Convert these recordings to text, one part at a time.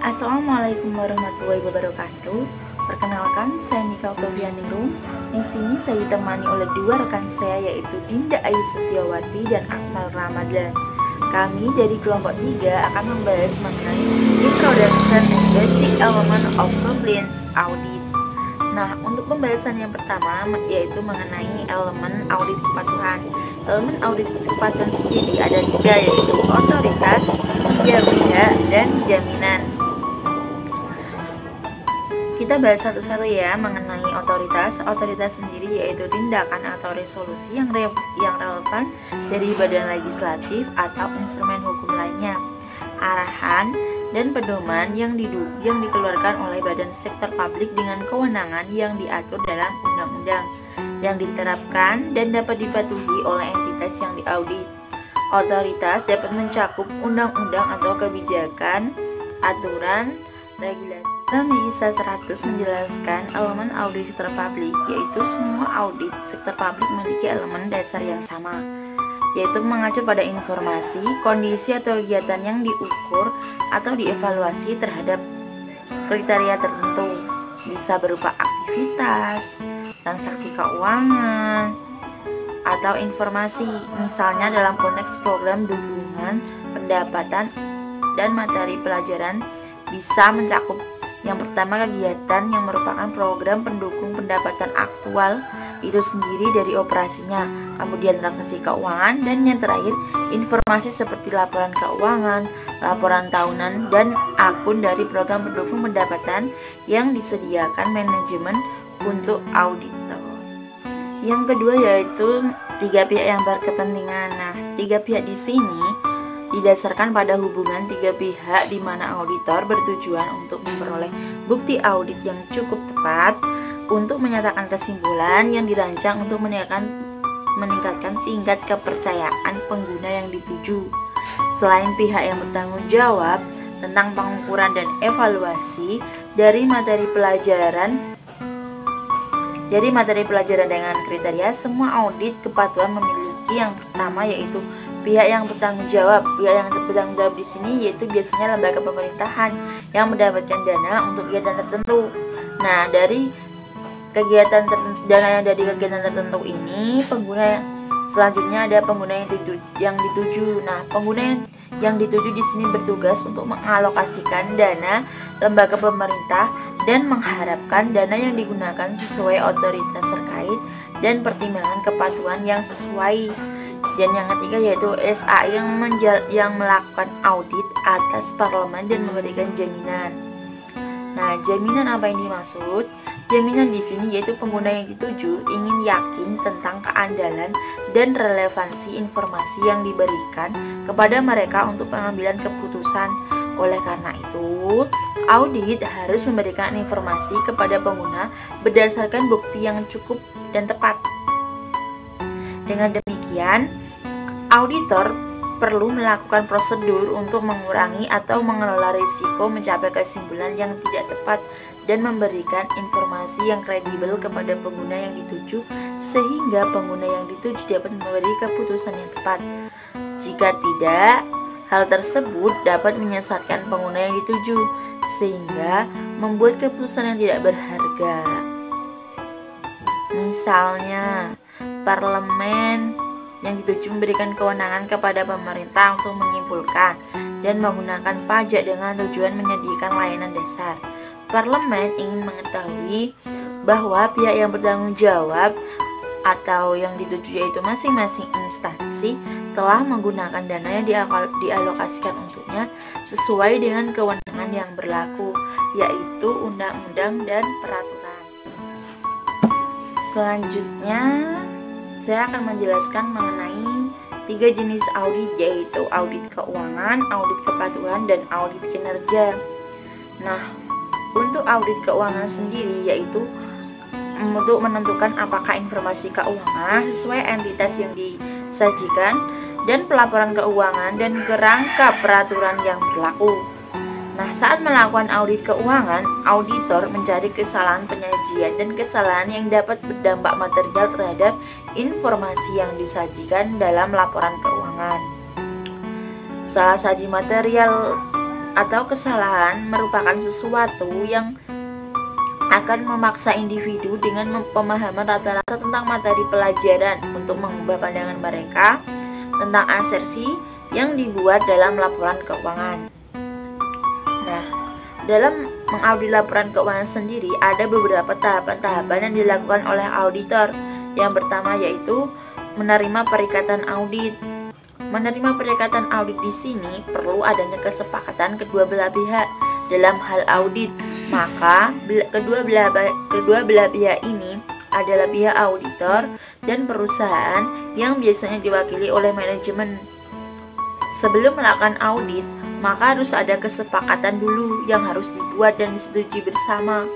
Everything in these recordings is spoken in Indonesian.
Assalamualaikum warahmatullahi wabarakatuh. Perkenalkan, saya Mika Oktavianingrum. Di sini saya ditemani oleh dua rekan saya, yaitu Dinda Ayu Setiawati dan Akmal Ramadan. Kami dari kelompok 3 akan membahas mengenai Introduction to Basic Element of Compliance Audit. Nah, untuk pembahasan yang pertama yaitu mengenai elemen audit kepatuhan. Elemen audit kepatuhan sendiri ada 3, yaitu otoritas, pihak, dan jaminan. Kita bahas satu-satu ya mengenai otoritas. Otoritas sendiri yaitu tindakan atau resolusi yang relevan dari badan legislatif atau instrumen hukum lainnya, arahan dan pedoman yang dikeluarkan oleh badan sektor publik dengan kewenangan yang diatur dalam undang-undang yang diterapkan dan dapat dipatuhi oleh entitas yang diaudit. Otoritas dapat mencakup undang-undang atau kebijakan, aturan, regulasi. Kami bisa 100 menjelaskan elemen audit sektor publik, yaitu semua audit sektor publik memiliki elemen dasar yang sama, yaitu mengacu pada informasi, kondisi atau kegiatan yang diukur atau dievaluasi terhadap kriteria tertentu, bisa berupa aktivitas, transaksi keuangan, atau informasi, misalnya dalam konteks program dukungan pendapatan dan materi pelajaran bisa mencakup yang pertama kegiatan yang merupakan program pendukung pendapatan aktual itu sendiri dari operasinya, kemudian transaksi keuangan, dan yang terakhir informasi seperti laporan keuangan, laporan tahunan, dan akun dari program pendukung pendapatan yang disediakan manajemen untuk auditor. Yang kedua yaitu 3 pihak yang berkepentingan. Nah, 3 pihak di sini didasarkan pada hubungan 3 pihak di mana auditor bertujuan untuk memperoleh bukti audit yang cukup tepat untuk menyatakan kesimpulan yang dirancang untuk meningkatkan tingkat kepercayaan pengguna yang dituju. Selain pihak yang bertanggung jawab tentang pengukuran dan evaluasi dari materi pelajaran dengan kriteria, semua audit kepatuhan memiliki yang pertama yaitu pihak yang bertanggung jawab. Pihak yang bertanggung jawab di sini yaitu biasanya lembaga pemerintahan yang mendapatkan dana untuk kegiatan tertentu. Nah, dari dana yang dari kegiatan tertentu ini, pengguna selanjutnya ada pengguna yang dituju. Nah, pengguna yang dituju di sini bertugas untuk mengalokasikan dana lembaga pemerintah dan mengharapkan dana yang digunakan sesuai otoritas terkait dan pertimbangan kepatuhan yang sesuai. Dan yang ketiga yaitu SA yang melakukan audit atas parlemen dan memberikan jaminan. Nah, jaminan apa yang dimaksud? Jaminan di sini yaitu pengguna yang dituju ingin yakin tentang keandalan dan relevansi informasi yang diberikan kepada mereka untuk pengambilan keputusan. Oleh karena itu, audit harus memberikan informasi kepada pengguna berdasarkan bukti yang cukup dan tepat. Dengan demikian, auditor perlu melakukan prosedur untuk mengurangi atau mengelola risiko mencapai kesimpulan yang tidak tepat dan memberikan informasi yang kredibel kepada pengguna yang dituju sehingga pengguna yang dituju dapat memberi keputusan yang tepat. Jika tidak, hal tersebut dapat menyesatkan pengguna yang dituju sehingga membuat keputusan yang tidak berharga. Misalnya, parlemen yang dituju memberikan kewenangan kepada pemerintah untuk menyimpulkan dan menggunakan pajak dengan tujuan menyediakan layanan dasar. Parlemen ingin mengetahui bahwa pihak yang bertanggung jawab atau yang dituju yaitu masing-masing instansi telah menggunakan dana yang dialokasikan untuknya sesuai dengan kewenangan yang berlaku, yaitu undang-undang dan peraturan. Selanjutnya, saya akan menjelaskan mengenai 3 jenis audit, yaitu audit keuangan, audit kepatuhan, dan audit kinerja. Nah, untuk audit keuangan sendiri yaitu untuk menentukan apakah informasi keuangan sesuai entitas yang disajikan dan pelaporan keuangan dan kerangka peraturan yang berlaku. Nah, saat melakukan audit keuangan, auditor mencari kesalahan penyajian dan kesalahan yang dapat berdampak material terhadap informasi yang disajikan dalam laporan keuangan. Salah saji material atau kesalahan merupakan sesuatu yang akan memaksa individu dengan pemahaman rata-rata tentang materi pelajaran untuk mengubah pandangan mereka tentang asersi yang dibuat dalam laporan keuangan. Nah, dalam mengaudit laporan keuangan sendiri ada beberapa tahapan-tahapan yang dilakukan oleh auditor. Yang pertama yaitu menerima perikatan audit. Menerima perikatan audit di sini perlu adanya kesepakatan kedua belah pihak dalam hal audit. Maka kedua belah pihak ini adalah pihak auditor dan perusahaan yang biasanya diwakili oleh manajemen. Sebelum melakukan audit, maka harus ada kesepakatan dulu yang harus dibuat dan disetujui bersama.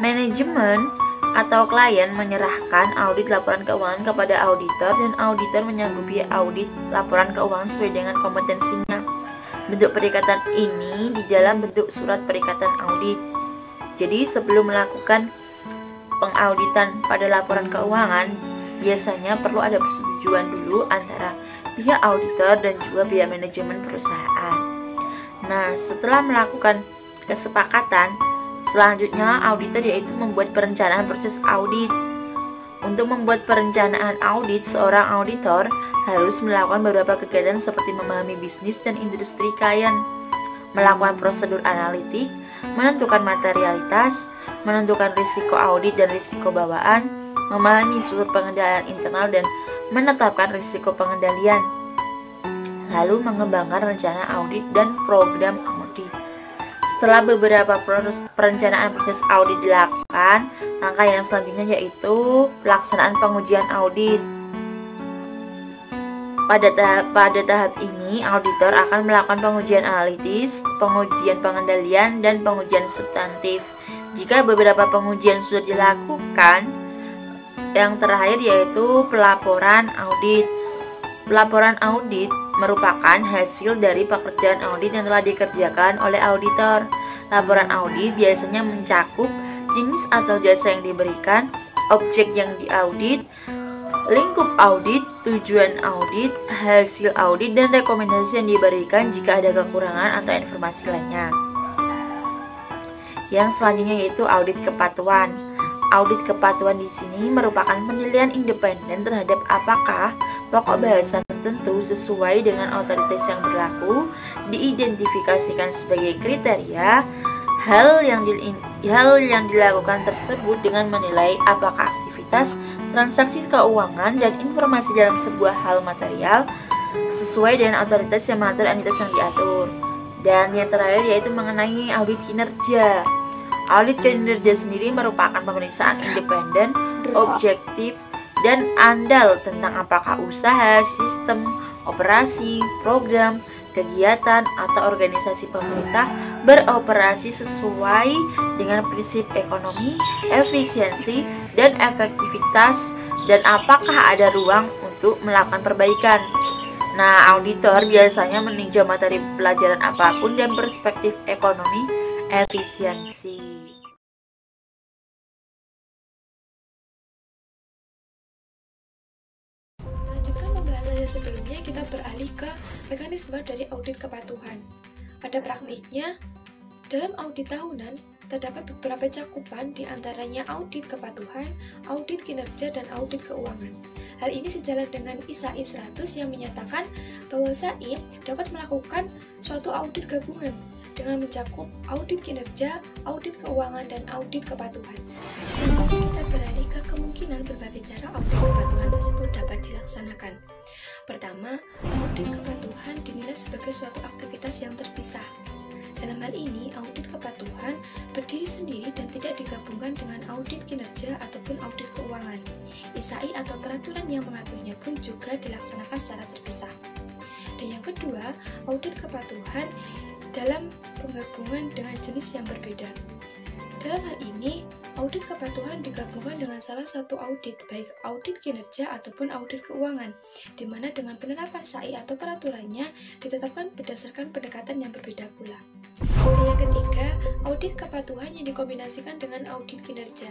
Manajemen atau klien menyerahkan audit laporan keuangan kepada auditor dan auditor menyanggupi audit laporan keuangan sesuai dengan kompetensinya. Bentuk perikatan ini di dalam bentuk surat perikatan audit. Jadi sebelum melakukan pengauditan pada laporan keuangan, biasanya perlu ada persetujuan dulu antara pihak auditor dan juga pihak manajemen perusahaan. Nah, setelah melakukan kesepakatan, selanjutnya auditor yaitu membuat perencanaan proses audit. Untuk membuat perencanaan audit, seorang auditor harus melakukan beberapa kegiatan seperti memahami bisnis dan industri klien, melakukan prosedur analitik, menentukan materialitas, menentukan risiko audit dan risiko bawaan, memahami struktur pengendalian internal dan menetapkan risiko pengendalian, lalu mengembangkan rencana audit dan program audit. Setelah beberapa perencanaan proses audit dilakukan, langkah yang selanjutnya yaitu pelaksanaan pengujian audit. Pada tahap ini, auditor akan melakukan pengujian analitis, pengujian pengendalian, dan pengujian substantif. Jika beberapa pengujian sudah dilakukan, yang terakhir yaitu pelaporan audit. Pelaporan audit merupakan hasil dari pekerjaan audit yang telah dikerjakan oleh auditor. Laporan audit biasanya mencakup jenis atau jasa yang diberikan, objek yang diaudit, lingkup audit, tujuan audit, hasil audit, dan rekomendasi yang diberikan jika ada kekurangan atau informasi lainnya. Yang selanjutnya yaitu audit kepatuhan. Audit kepatuhan di sini merupakan penilaian independen terhadap apakah pokok bahasan tertentu sesuai dengan otoritas yang berlaku, diidentifikasikan sebagai kriteria. Hal yang dilakukan tersebut dengan menilai apakah aktivitas, transaksi keuangan, dan informasi dalam sebuah hal material sesuai dengan otoritas yang mengatur entitas yang diatur. Dan yang terakhir yaitu mengenai audit kinerja. Audit kinerja sendiri merupakan pemeriksaan independen, objektif, dan andal tentang apakah usaha, sistem, operasi, program, kegiatan, atau organisasi pemerintah beroperasi sesuai dengan prinsip ekonomi, efisiensi, dan efektivitas, dan apakah ada ruang untuk melakukan perbaikan. Nah, auditor biasanya meninjau materi pelajaran apapun dan perspektif ekonomi, efisiensi. Sebelumnya kita beralih ke mekanisme dari audit kepatuhan. Pada praktiknya, dalam audit tahunan terdapat beberapa cakupan diantaranya audit kepatuhan, audit kinerja, dan audit keuangan. Hal ini sejalan dengan ISAI 100 yang menyatakan bahwa SAI dapat melakukan suatu audit gabungan dengan mencakup audit kinerja, audit keuangan, dan audit kepatuhan. Selanjutnya kita beralih ke kemungkinan berbagai cara audit kepatuhan tersebut dapat dilaksanakan. Pertama, audit kepatuhan dinilai sebagai suatu aktivitas yang terpisah. Dalam hal ini, audit kepatuhan berdiri sendiri dan tidak digabungkan dengan audit kinerja ataupun audit keuangan. ISAI atau peraturan yang mengaturnya pun juga dilaksanakan secara terpisah. Dan yang kedua, audit kepatuhan dalam penggabungan dengan jenis yang berbeda. Dalam hal ini, audit kepatuhan digabungkan dengan salah satu audit, baik audit kinerja ataupun audit keuangan, di mana dengan penerapan SAI atau peraturannya ditetapkan berdasarkan pendekatan yang berbeda pula. Dan yang ketiga, audit kepatuhan yang dikombinasikan dengan audit kinerja.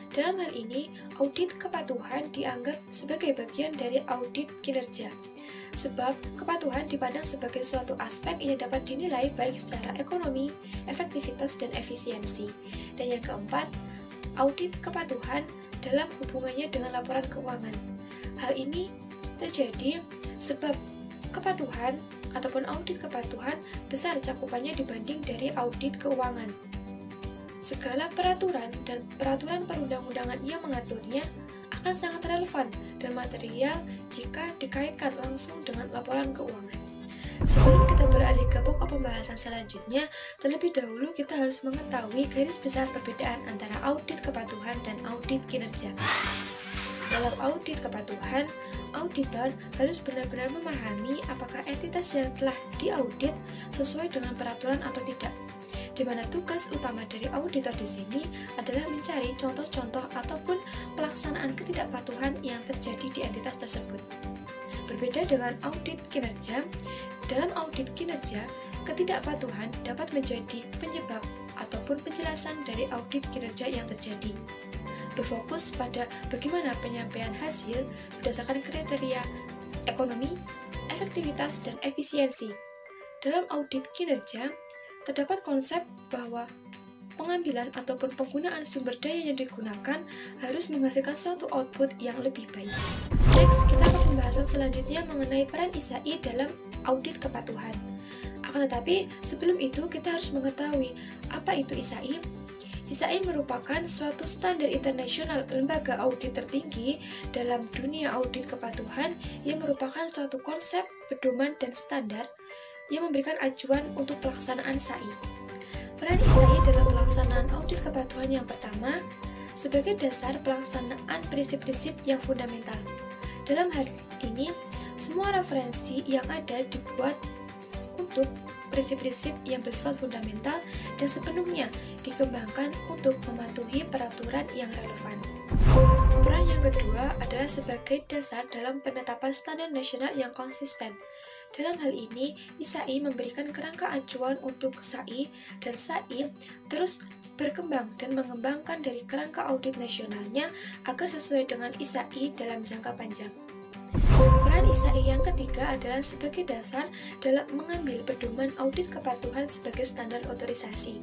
Dalam hal ini, audit kepatuhan dianggap sebagai bagian dari audit kinerja. sebab kepatuhan dipandang sebagai suatu aspek yang dapat dinilai baik secara ekonomi, efektivitas, dan efisiensi. Dan yang keempat, audit kepatuhan dalam hubungannya dengan laporan keuangan. Hal ini terjadi sebab kepatuhan ataupun audit kepatuhan besar cakupannya dibanding dari audit keuangan. Segala peraturan dan peraturan perundang-undangan yang mengaturnya akan sangat relevan dan material jika dikaitkan langsung dengan laporan keuangan. Sebelum kita beralih ke pokok pembahasan selanjutnya, terlebih dahulu kita harus mengetahui garis besar perbedaan antara audit kepatuhan dan audit kinerja. Dalam audit kepatuhan, auditor harus benar-benar memahami apakah entitas yang telah diaudit sesuai dengan peraturan atau tidak. Di mana tugas utama dari auditor di sini adalah mencari contoh-contoh ataupun pelaksanaan ketidakpatuhan yang terjadi di entitas tersebut. Berbeda dengan audit kinerja, dalam audit kinerja, ketidakpatuhan dapat menjadi penyebab ataupun penjelasan dari audit kinerja yang terjadi. Berfokus pada bagaimana penyampaian hasil berdasarkan kriteria ekonomi, efektivitas, dan efisiensi. Dalam audit kinerja, terdapat konsep bahwa pengambilan ataupun penggunaan sumber daya yang digunakan harus menghasilkan suatu output yang lebih baik. Next, kita ke pembahasan selanjutnya mengenai peran ISAI dalam audit kepatuhan. Akan tetapi, sebelum itu kita harus mengetahui apa itu ISAI. ISAI merupakan suatu standar internasional lembaga audit tertinggi dalam dunia audit kepatuhan yang merupakan suatu konsep, pedoman, dan standar yang memberikan acuan untuk pelaksanaan SAI. Peran ISAI dalam pelaksanaan audit kepatuhan yang pertama, sebagai dasar pelaksanaan prinsip-prinsip yang fundamental. Dalam hal ini, semua referensi yang ada dibuat untuk prinsip-prinsip yang bersifat fundamental dan sepenuhnya dikembangkan untuk mematuhi peraturan yang relevan. Peran yang kedua adalah sebagai dasar dalam penetapan standar nasional yang konsisten. Dalam hal ini, ISAI memberikan kerangka acuan untuk SAI, dan SAI terus berkembang dan mengembangkan dari kerangka audit nasionalnya agar sesuai dengan ISAI dalam jangka panjang. Peran ISAI yang ketiga adalah sebagai dasar dalam mengambil pedoman audit kepatuhan sebagai standar otorisasi.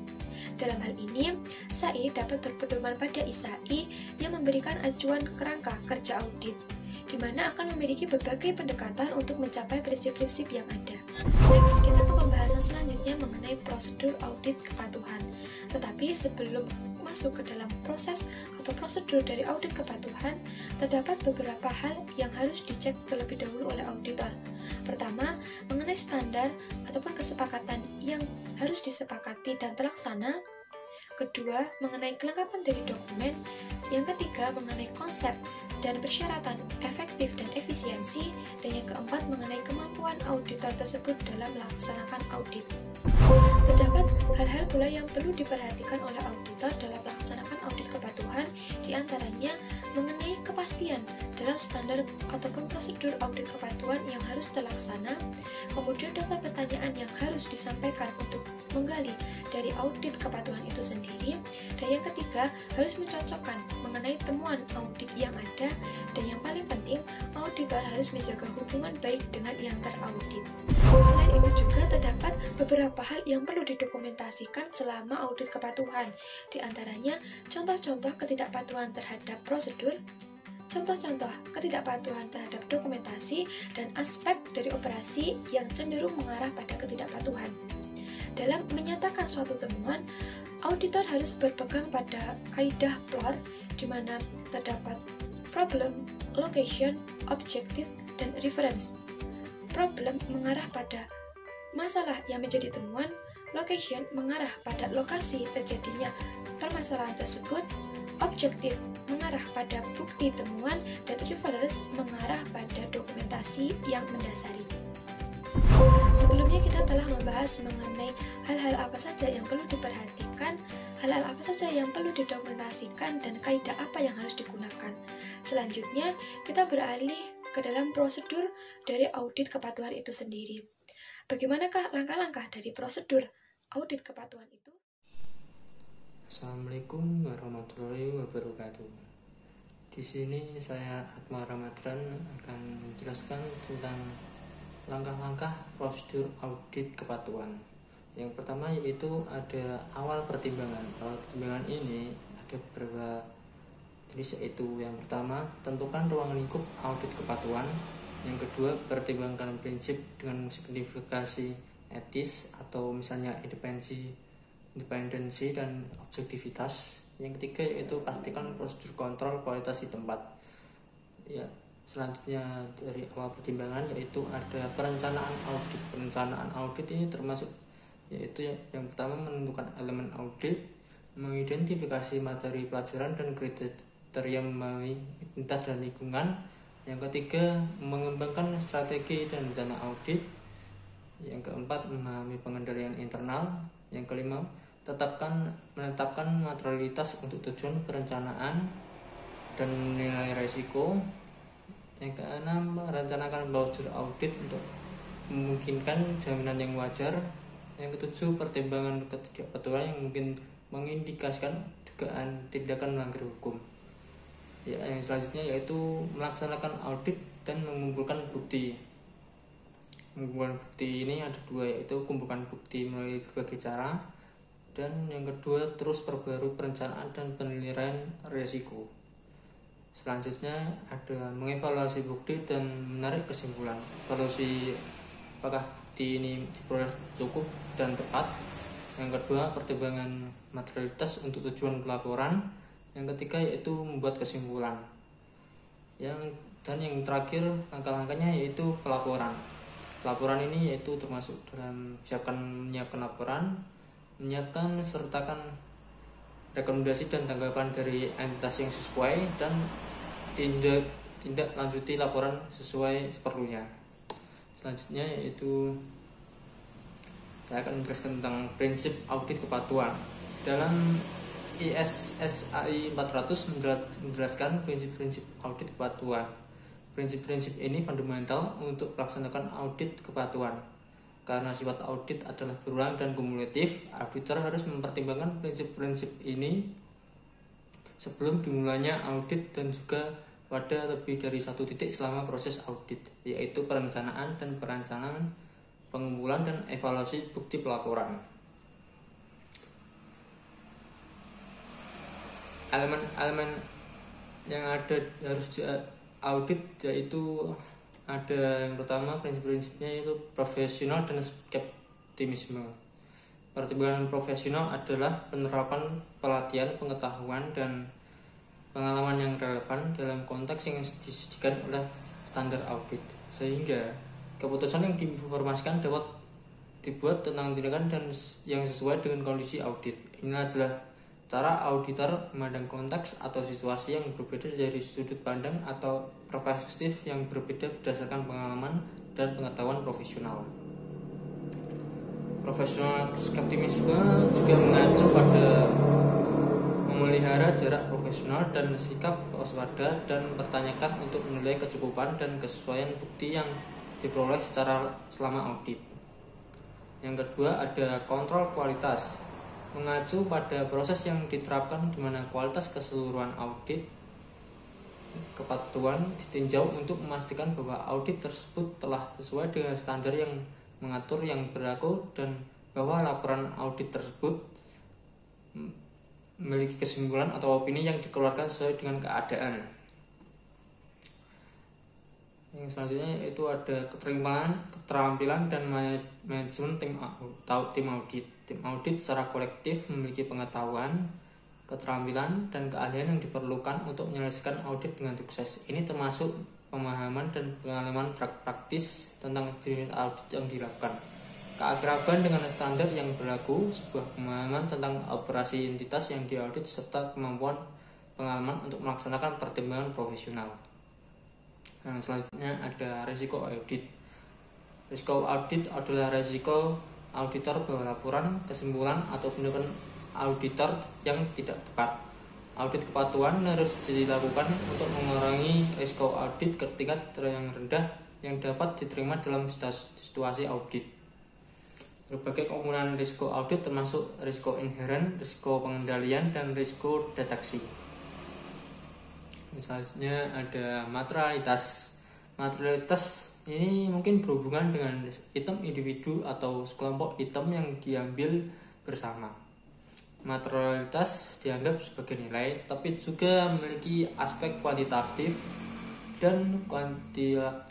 Dalam hal ini, SAI dapat berpedoman pada ISAI yang memberikan acuan kerangka kerja audit, di mana akan memiliki berbagai pendekatan untuk mencapai prinsip-prinsip yang ada. Next, kita ke pembahasan selanjutnya mengenai prosedur audit kepatuhan. Tetapi sebelum masuk ke dalam proses atau prosedur dari audit kepatuhan, terdapat beberapa hal yang harus dicek terlebih dahulu oleh auditor. Pertama, mengenai standar ataupun kesepakatan yang harus disepakati dan terlaksana. Kedua, mengenai kelengkapan dari dokumen. Yang ketiga, mengenai konsep dan persyaratan efektif dan efisiensi. Dan yang keempat, mengenai kemampuan auditor tersebut dalam melaksanakan audit. Terdapat hal-hal pula yang perlu diperhatikan oleh auditor dalam melaksanakan audit kepatuhan, diantaranya mengenai kepastian dalam standar ataupun prosedur audit kepatuhan yang harus terlaksana, kemudian daftar pertanyaan yang harus disampaikan untuk menggali dari audit kepatuhan itu sendiri, dan yang ketiga harus mencocokkan mengenai temuan audit yang ada, dan yang paling penting auditor harus menjaga hubungan baik dengan yang teraudit. Selain itu juga terdapat beberapa hal yang perlu didokumentasikan selama audit kepatuhan, diantaranya contoh-contoh ketidakpatuhan terhadap prosedur, contoh-contoh ketidakpatuhan terhadap dokumentasi, dan aspek dari operasi yang cenderung mengarah pada ketidakpatuhan. Dalam menyatakan suatu temuan, auditor harus berpegang pada kaidah PLOR, di mana terdapat problem, location, objective, dan reference. Problem mengarah pada masalah yang menjadi temuan, location mengarah pada lokasi terjadinya permasalahan tersebut, objektif mengarah pada bukti temuan, dan reference mengarah pada dokumentasi yang mendasari. Sebelumnya kita telah membahas mengenai hal-hal apa saja yang perlu diperhatikan, hal-hal apa saja yang perlu didokumentasikan, dan kaidah apa yang harus digunakan. Selanjutnya, kita beralih ke dalam prosedur dari audit kepatuhan itu sendiri. Bagaimanakah langkah-langkah dari prosedur audit kepatuhan itu? Assalamualaikum warahmatullahi wabarakatuh. Di sini saya Atma Ramadhan akan menjelaskan tentang langkah-langkah prosedur audit kepatuhan. Yang pertama yaitu ada awal pertimbangan. Awal pertimbangan ini ada beberapa jenis, yaitu yang pertama tentukan ruang lingkup audit kepatuhan. Yang kedua, pertimbangkan prinsip dengan signifikasi etis atau misalnya independensi dan objektivitas. Yang ketiga yaitu pastikan prosedur kontrol kualitas di tempat. Ya, selanjutnya dari awal pertimbangan yaitu ada perencanaan audit. Perencanaan audit ini termasuk yaitu yang pertama menentukan elemen audit, mengidentifikasi materi pelajaran dan kriteria melalui identitas dan lingkungan. Yang ketiga, mengembangkan strategi dan rencana audit. Yang keempat, memahami pengendalian internal. Yang kelima, menetapkan materialitas untuk tujuan perencanaan dan menilai risiko. Yang keenam, merencanakan prosedur audit untuk memungkinkan jaminan yang wajar. Yang ketujuh, pertimbangan ketidakpatuhan yang mungkin mengindikasikan dugaan tindakan melanggar hukum. Ya, yang selanjutnya yaitu melaksanakan audit dan mengumpulkan bukti. Mengumpulkan bukti ini ada dua, yaitu kumpulkan bukti melalui berbagai cara, dan yang kedua terus perbarui perencanaan dan penilaian risiko. Selanjutnya ada mengevaluasi bukti dan menarik kesimpulan. Evaluasi apakah bukti ini diperoleh cukup dan tepat. Yang kedua, pertimbangan materialitas untuk tujuan pelaporan. Yang ketiga yaitu membuat kesimpulan. Yang terakhir langkah-langkahnya yaitu pelaporan. Pelaporan ini yaitu termasuk dalam menyiapkan laporan, menyiapkan sertakan rekomendasi dan tanggapan dari entitas yang sesuai, dan tindak lanjuti laporan sesuai seperlunya. Selanjutnya yaitu saya akan menjelaskan tentang prinsip audit kepatuhan. Dalam ISSAI 400 menjelaskan prinsip-prinsip audit kepatuhan. Prinsip-prinsip ini fundamental untuk melaksanakan audit kepatuhan. Karena sifat audit adalah berulang dan kumulatif, auditor harus mempertimbangkan prinsip-prinsip ini sebelum dimulainya audit dan juga pada lebih dari satu titik selama proses audit, yaitu perencanaan, pengumpulan, dan evaluasi bukti pelaporan. Elemen yang ada harus audit yaitu ada yang pertama prinsip-prinsipnya yaitu profesional dan skeptisisme. Pertimbangan profesional adalah penerapan pelatihan, pengetahuan, dan pengalaman yang relevan dalam konteks yang disediakan oleh standar audit, sehingga keputusan yang diinformasikan dapat dibuat tentang tindakan dan yang sesuai dengan kondisi audit. Inilah adalah cara auditor memandang konteks atau situasi yang berbeda dari sudut pandang atau perspektif yang berbeda berdasarkan pengalaman dan pengetahuan profesional. Profesional skeptisisme juga mengacu pada memelihara jarak profesional dan sikap waspada dan mempertanyakan untuk menilai kecukupan dan kesesuaian bukti yang diperoleh selama audit. Yang kedua ada kontrol kualitas, mengacu pada proses yang diterapkan di mana kualitas keseluruhan audit kepatuhan ditinjau untuk memastikan bahwa audit tersebut telah sesuai dengan standar yang mengatur yang berlaku dan bahwa laporan audit tersebut memiliki kesimpulan atau opini yang dikeluarkan sesuai dengan keadaan. Yang selanjutnya yaitu ada keterampilan dan manajemen tim audit. Tim audit secara kolektif memiliki pengetahuan, keterampilan, dan keahlian yang diperlukan untuk menyelesaikan audit dengan sukses. Ini termasuk pemahaman dan pengalaman praktis tentang jenis audit yang dilakukan, keakraban dengan standar yang berlaku, sebuah pemahaman tentang operasi entitas yang diaudit, serta kemampuan pengalaman untuk melaksanakan pertimbangan profesional. Yang selanjutnya ada risiko audit. Risiko audit adalah risiko auditor bahwa laporan, kesimpulan, atau pendapat auditor yang tidak tepat. Audit kepatuhan harus dilakukan untuk mengurangi risiko audit ke tingkat yang rendah yang dapat diterima dalam situasi audit. Berbagai komponen risiko audit termasuk risiko inheren, risiko pengendalian, dan risiko deteksi. Misalnya ada materialitas. Materialitas ini mungkin berhubungan dengan item individu atau sekelompok item yang diambil bersama. Materialitas dianggap sebagai nilai, tapi juga memiliki aspek kuantitatif dan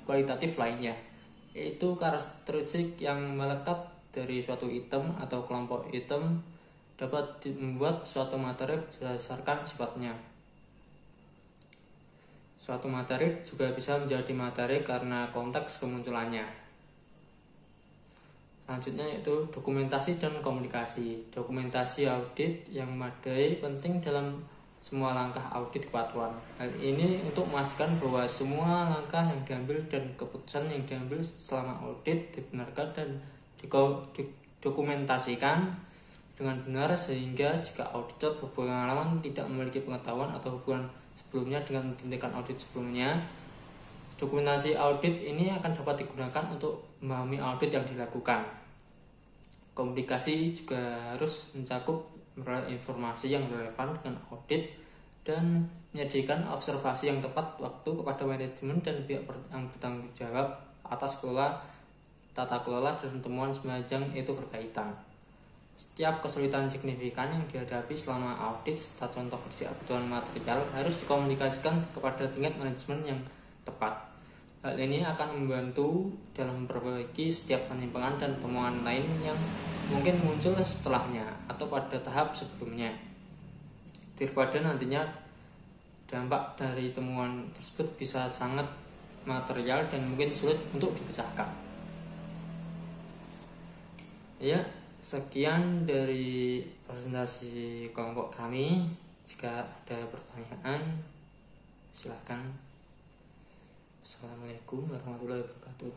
kualitatif lainnya, yaitu karakteristik yang melekat dari suatu item atau kelompok item dapat membuat suatu materi berdasarkan sifatnya. Suatu materi juga bisa menjadi materi karena konteks kemunculannya. Selanjutnya yaitu dokumentasi dan komunikasi. Dokumentasi audit yang memadai penting dalam semua langkah audit kepatuhan. Hal ini untuk memastikan bahwa semua langkah yang diambil dan keputusan yang diambil selama audit dibenarkan dan didokumentasikan dengan benar, sehingga jika auditor berpengalaman tidak memiliki pengetahuan atau hubungan sebelumnya dengan tindakan audit sebelumnya, dokumentasi audit ini akan dapat digunakan untuk memahami audit yang dilakukan. Komunikasi juga harus mencakup informasi yang relevan dengan audit dan menyediakan observasi yang tepat waktu kepada manajemen dan pihak yang bertanggung jawab atas tata kelola dan temuan sepanjang itu berkaitan. Setiap kesulitan signifikan yang dihadapi selama audit serta contoh ketidakbutuhan material harus dikomunikasikan kepada tingkat manajemen yang tepat. Hal ini akan membantu dalam memperbaiki setiap penyimpangan dan temuan lain yang mungkin muncul setelahnya atau pada tahap sebelumnya, daripada nantinya dampak dari temuan tersebut bisa sangat material dan mungkin sulit untuk dipecahkan. Ya, sekian dari presentasi kelompok kami. Jika ada pertanyaan, silakan. Assalamualaikum warahmatullahi wabarakatuh.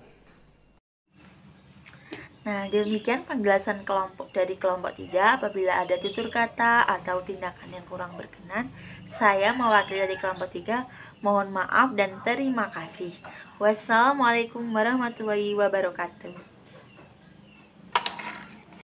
Nah, demikian penjelasan dari kelompok 3. Apabila ada tutur kata atau tindakan yang kurang berkenan, saya mewakili dari kelompok 3 mohon maaf dan terima kasih. Wassalamualaikum warahmatullahi wabarakatuh.